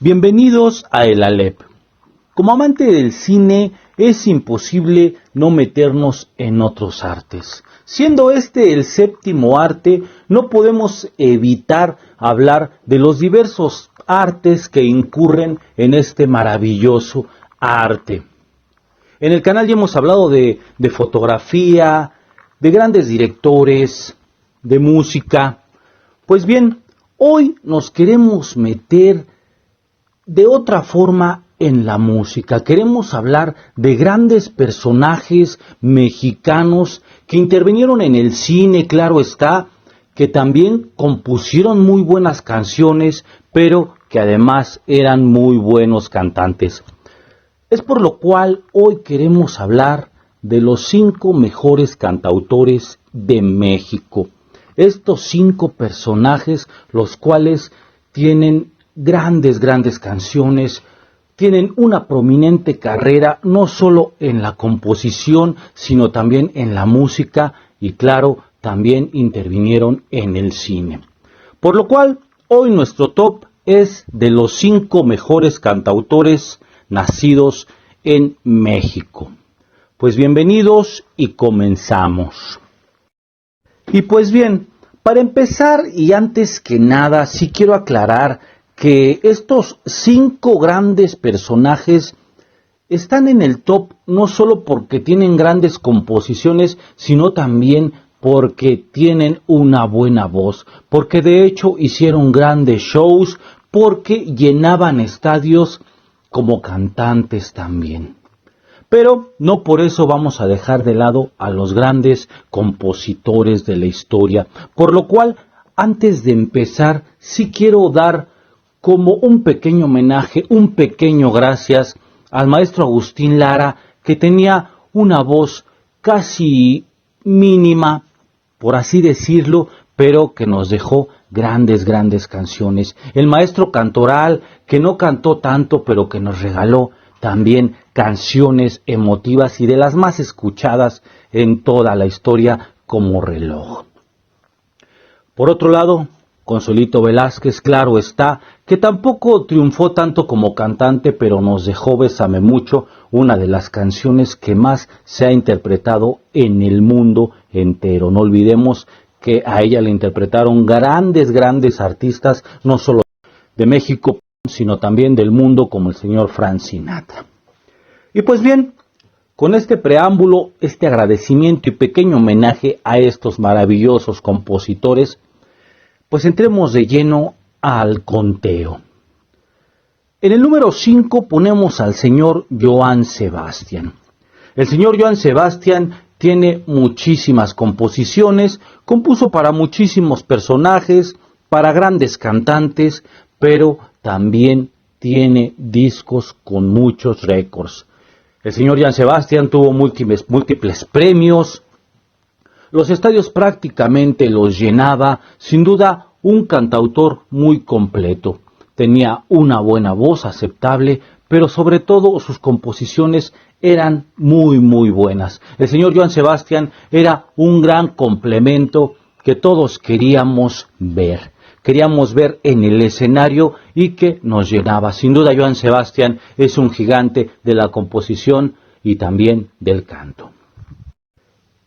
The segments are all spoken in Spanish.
Bienvenidos a El Alep. Como amante del cine, es imposible no meternos en otros artes. Siendo este el séptimo arte, no podemos evitar hablar de los diversos artes que incurren en este maravilloso arte. En el canal ya hemos hablado de fotografía, de grandes directores, de música. Pues bien, hoy nos queremos meter de otra forma en la música. Queremos hablar de grandes personajes mexicanos que intervinieron en el cine, claro está, que también compusieron muy buenas canciones, pero que además eran muy buenos cantantes. Es por lo cual hoy queremos hablar de los 5 mejores cantautores de México. Estos 5 personajes, los cuales tienen grandes canciones, tienen una prominente carrera no solo en la composición, sino también en la música y claro, también intervinieron en el cine. Por lo cual, hoy nuestro top es de los 5 mejores cantautores nacidos en México. Pues bienvenidos y comenzamos. Y pues bien, para empezar y antes que nada, sí quiero aclarar que estos 5 grandes personajes están en el top no solo porque tienen grandes composiciones, sino también porque tienen una buena voz, porque de hecho hicieron grandes shows, porque llenaban estadios como cantantes también. Pero no por eso vamos a dejar de lado a los grandes compositores de la historia, por lo cual, antes de empezar, sí quiero dar como un pequeño homenaje, un pequeño gracias al maestro Agustín Lara, que tenía una voz casi mínima, por así decirlo, pero que nos dejó grandes canciones. El maestro Cantoral, que no cantó tanto, pero que nos regaló también canciones emotivas y de las más escuchadas en toda la historia, como Reloj. Por otro lado, Consuelito Velázquez, claro está, que tampoco triunfó tanto como cantante, pero nos dejó Bésame Mucho, una de las canciones que más se ha interpretado en el mundo entero. No olvidemos que a ella le interpretaron grandes artistas, no solo de México, sino también del mundo, como el señor Frank Sinatra. Y pues bien, con este preámbulo, este agradecimiento y pequeño homenaje a estos maravillosos compositores, pues entremos de lleno al conteo. En el número 5 ponemos al señor Johann Sebastian. El señor Johann Sebastian tiene muchísimas composiciones, compuso para muchísimos personajes, para grandes cantantes, pero también tiene discos con muchos récords. El señor Johann Sebastian tuvo múltiples premios, los estadios prácticamente los llenaba, sin duda un cantautor muy completo. Tenía una buena voz aceptable, pero sobre todo sus composiciones eran muy buenas. El señor Johann Sebastian era un gran complemento que todos queríamos ver. Queríamos ver en el escenario y que nos llenaba. Sin duda, Johann Sebastian es un gigante de la composición y también del canto.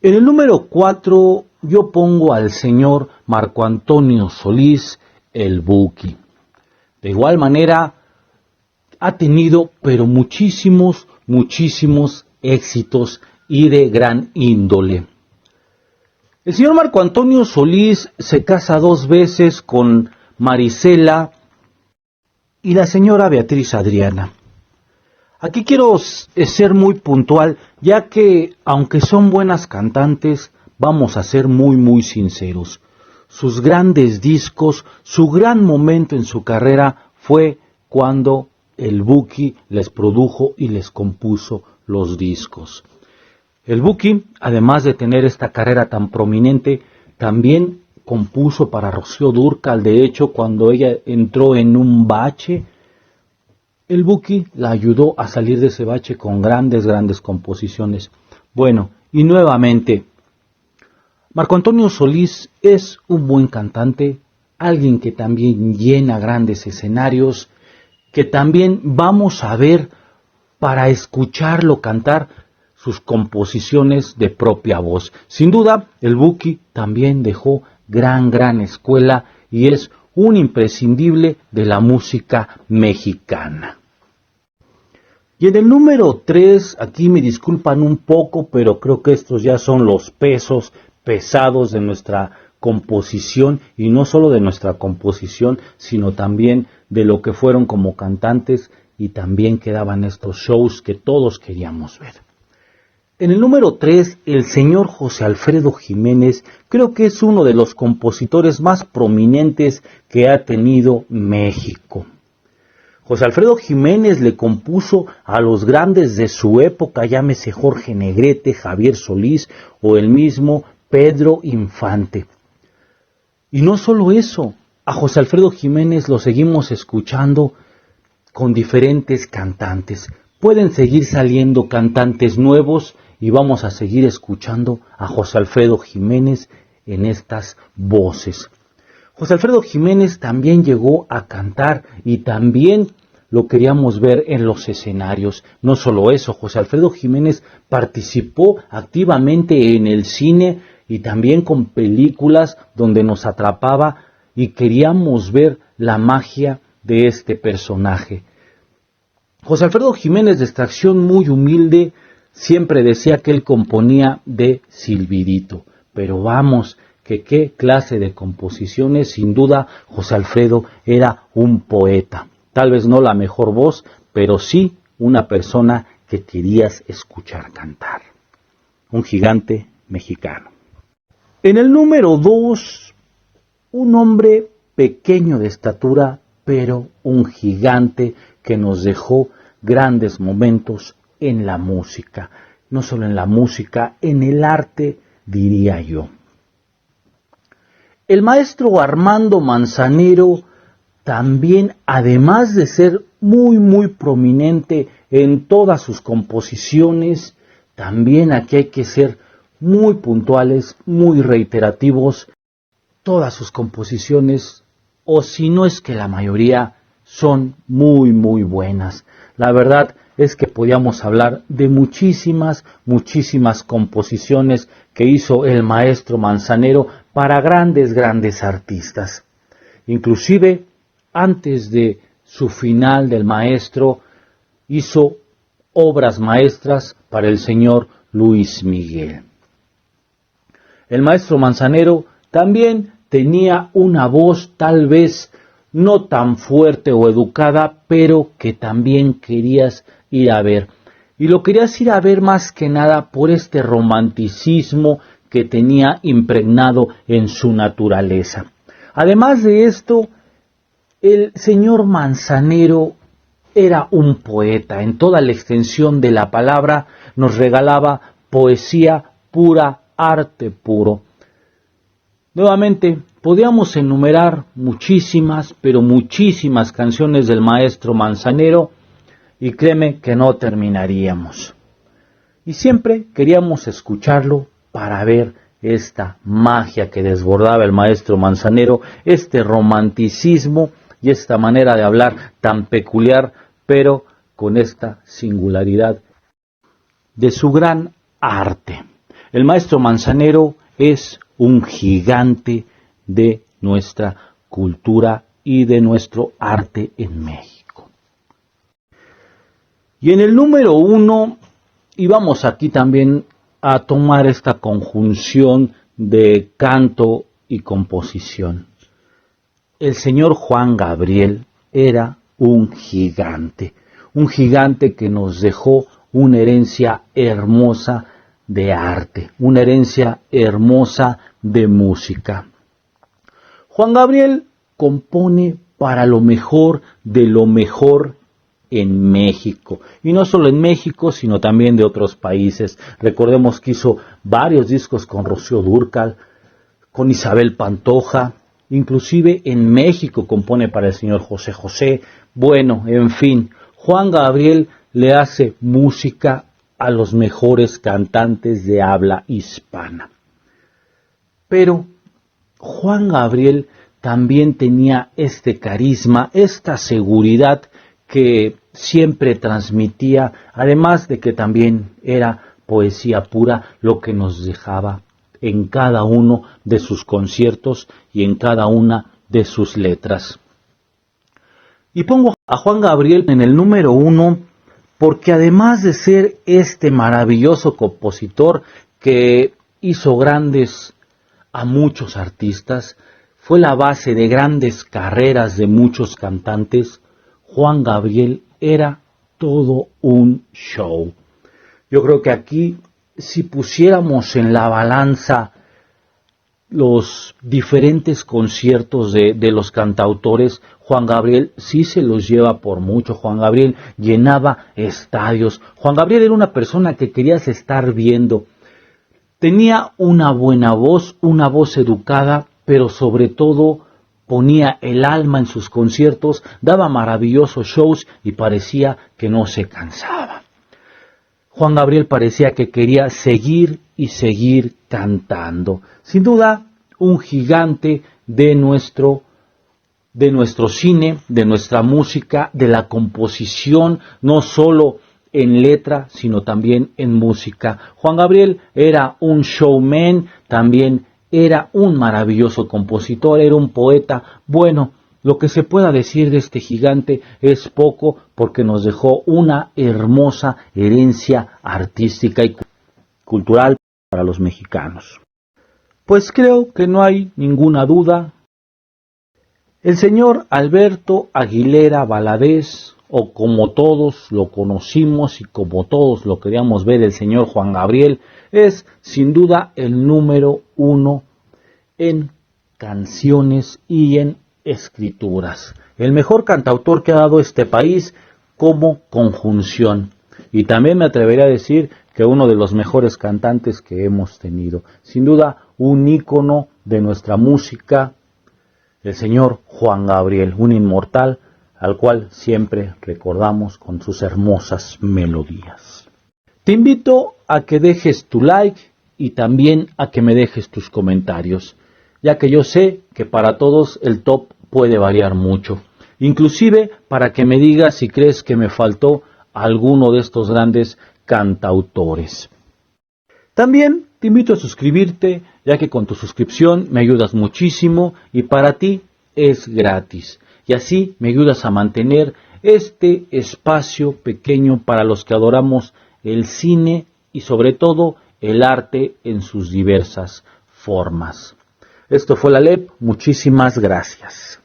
En el número 4 yo pongo al señor Marco Antonio Solís, el Buki. De igual manera, ha tenido pero muchísimos éxitos y de gran índole. El señor Marco Antonio Solís se casa 2 veces con Marisela y la señora Beatriz Adriana. Aquí quiero ser muy puntual, ya que aunque son buenas cantantes, vamos a ser muy sinceros. Sus grandes discos, su gran momento en su carrera fue cuando el Buki les produjo y les compuso los discos. El Buki, además de tener esta carrera tan prominente, también compuso para Rocío Dúrcal. De hecho, cuando ella entró en un bache, el Buki la ayudó a salir de ese bache con grandes composiciones. Bueno, y nuevamente, Marco Antonio Solís es un buen cantante, alguien que también llena grandes escenarios, que también vamos a ver para escucharlo cantar sus composiciones de propia voz. Sin duda, el Buki también dejó gran escuela y es un imprescindible de la música mexicana. Y en el número 3, aquí me disculpan un poco, pero creo que estos ya son los pesos pesados de nuestra composición, y no solo de nuestra composición, sino también de lo que fueron como cantantes, y también quedaban estos shows que todos queríamos ver. En el número 3, el señor José Alfredo Jiménez creo que es uno de los compositores más prominentes que ha tenido México. José Alfredo Jiménez le compuso a los grandes de su época, llámese Jorge Negrete, Javier Solís o el mismo Pedro Infante. Y no solo eso, a José Alfredo Jiménez lo seguimos escuchando con diferentes cantantes. Pueden seguir saliendo cantantes nuevos y vamos a seguir escuchando a José Alfredo Jiménez en estas voces. José Alfredo Jiménez también llegó a cantar y también lo queríamos ver en los escenarios. No solo eso, José Alfredo Jiménez participó activamente en el cine y también con películas donde nos atrapaba y queríamos ver la magia de este personaje. José Alfredo Jiménez, de extracción muy humilde, siempre decía que él componía de silbidito, pero vamos, que qué clase de composiciones. Sin duda José Alfredo era un poeta, tal vez no la mejor voz, pero sí una persona que querías escuchar cantar, un gigante mexicano. En el número 2, un hombre pequeño de estatura, pero un gigante que nos dejó grandes momentos en la música, no solo en la música, en el arte, diría yo. El maestro Armando Manzanero también, además de ser muy prominente en todas sus composiciones, también aquí hay que ser muy puntuales, muy reiterativos. Todas sus composiciones, o si no es que la mayoría, son muy buenas. La verdad es que podíamos hablar de muchísimas composiciones que hizo el maestro Manzanero para grandes artistas. Inclusive, antes de su final del maestro, hizo obras maestras para el señor Luis Miguel. El maestro Manzanero también tenía una voz tal vez no tan fuerte o educada, pero que también querías ir a ver. Y lo querías ir a ver más que nada por este romanticismo que tenía impregnado en su naturaleza. Además de esto, el señor Manzanero era un poeta. En toda la extensión de la palabra nos regalaba poesía pura, arte puro. Nuevamente, podíamos enumerar muchísimas canciones del maestro Manzanero y créeme que no terminaríamos. Y siempre queríamos escucharlo para ver esta magia que desbordaba el maestro Manzanero, este romanticismo y esta manera de hablar tan peculiar, pero con esta singularidad de su gran arte. El maestro Manzanero es un gigante de nuestra cultura y de nuestro arte en México. Y en el número 1, y vamos aquí también a tomar esta conjunción de canto y composición. El señor Juan Gabriel era un gigante que nos dejó una herencia hermosa de arte, una herencia hermosa de música. Juan Gabriel compone para lo mejor de lo mejor en México, y no solo en México, sino también de otros países. Recordemos que hizo varios discos con Rocío Dúrcal, con Isabel Pantoja, inclusive en México compone para el señor José José. Bueno, en fin, Juan Gabriel le hace música a los mejores cantantes de habla hispana. Pero Juan Gabriel también tenía este carisma, esta seguridad que siempre transmitía, además de que también era poesía pura lo que nos dejaba en cada uno de sus conciertos y en cada una de sus letras. Y pongo a Juan Gabriel en el número 1 porque además de ser este maravilloso compositor que hizo grandes a muchos artistas, fue la base de grandes carreras de muchos cantantes, Juan Gabriel era todo un show. Yo creo que aquí, si pusiéramos en la balanza los diferentes conciertos de los cantautores, Juan Gabriel sí se los lleva por mucho. Juan Gabriel llenaba estadios. Juan Gabriel era una persona que querías estar viendo. Tenía una buena voz, una voz educada, pero sobre todo ponía el alma en sus conciertos, daba maravillosos shows y parecía que no se cansaba. Juan Gabriel parecía que quería seguir y seguir cantando. Sin duda, un gigante de nuestro cine, de nuestra música, de la composición, no solo en letra, sino también en música. Juan Gabriel era un showman, también era un maravilloso compositor, era un poeta. Bueno, lo que se pueda decir de este gigante es poco porque nos dejó una hermosa herencia artística y cultural para los mexicanos. Pues creo que no hay ninguna duda. El señor Alberto Aguilera Valadez, o como todos lo conocimos y como todos lo queríamos ver, el señor Juan Gabriel, es sin duda el número 1 en canciones y en escrituras. El mejor cantautor que ha dado este país como conjunción. Y también me atrevería a decir que uno de los mejores cantantes que hemos tenido. Sin duda, un ícono de nuestra música, el señor Juan Gabriel, un inmortal al cual siempre recordamos con sus hermosas melodías. Te invito a que dejes tu like y también a que me dejes tus comentarios, ya que yo sé que para todos el top puede variar mucho, inclusive para que me digas si crees que me faltó alguno de estos grandes cantautores. También te invito a suscribirte, ya que con tu suscripción me ayudas muchísimo y para ti es gratis. Y así me ayudas a mantener este espacio pequeño para los que adoramos el cine y sobre todo el arte en sus diversas formas. Esto fue la LEP, muchísimas gracias.